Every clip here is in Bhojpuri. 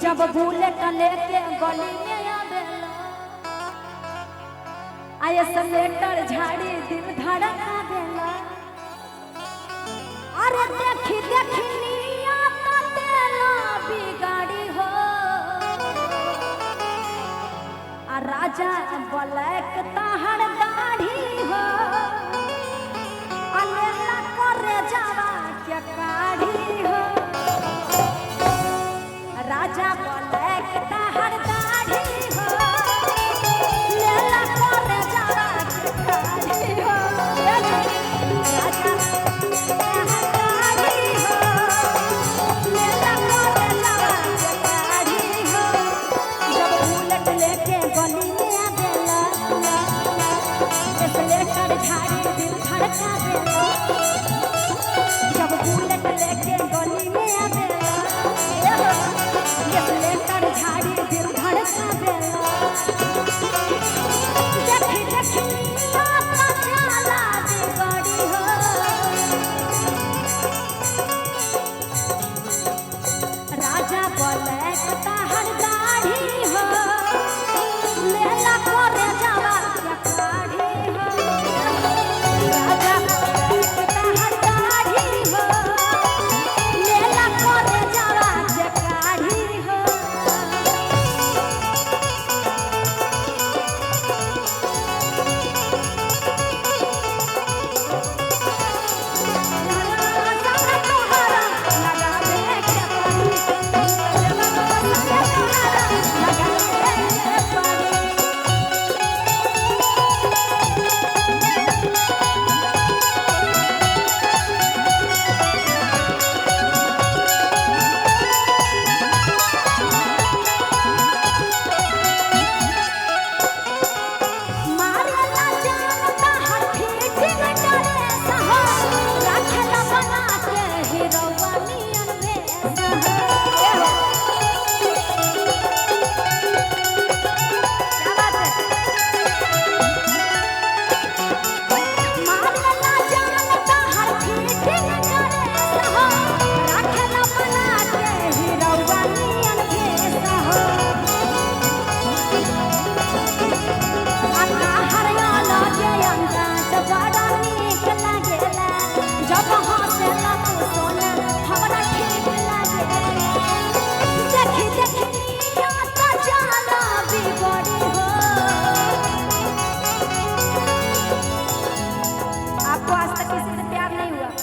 जब बुलेट लेके गली में आवेला आये सलेटर झाड़ी दिल धड़का देला। अरे देखी देखी नियत तेला बिगाड़ी हो आ राजा ब्लैक तहर दाढ़ी हो अलेला करे जावा के काढ़ी हो राजा ब्लैक तहर दाढ़ी हो लेला करे जावा के काढ़ी हो राजा तहर दाढ़ी हो लेला करे जावा के काढ़ी हो जब बुलेट लेके गली में आवेला स्लेटर झाड़ी दिल धड़का देला। जब बुलेट लेके गली में आवेला स्लेटर झाड़ी दिल धड़का देला। देखी देखी नियत जाला बिगड़ी हो राजा ब्लैक तहर दाढ़ी हो लेला करे जावा के काढ़ी हो राजा ब्लैक तहर दाढ़ी हो लेला करे जावा के काढ़ी हो।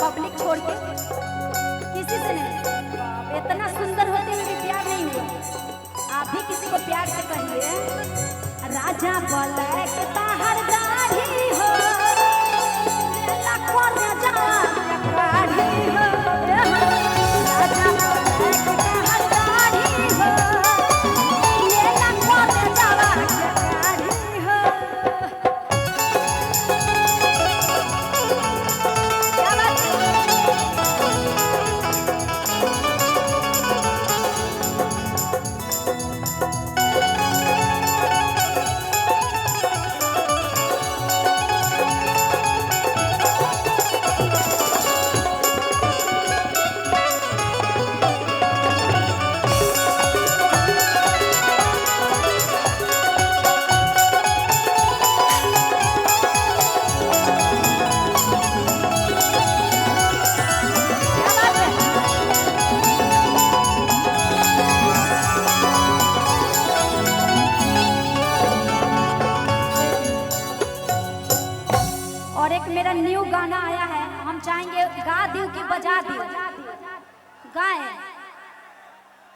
पब्लिक छोड़ के किसी से नहीं, इतना सुंदर होते हुए भी प्यार नहीं हुआ। आप भी किसी को प्यार से कहिए राजा ब्लैक तहर दाढ़ी हो लेला करे जावा के काढ़ी हो राजा ब्लैक तहर दाढ़ी हो लेला करे जावा के काढ़ी हो। और एक मेरा न्यू गाना आया है, हम चाहेंगे गा दियो कि बजा दियो। गाएं।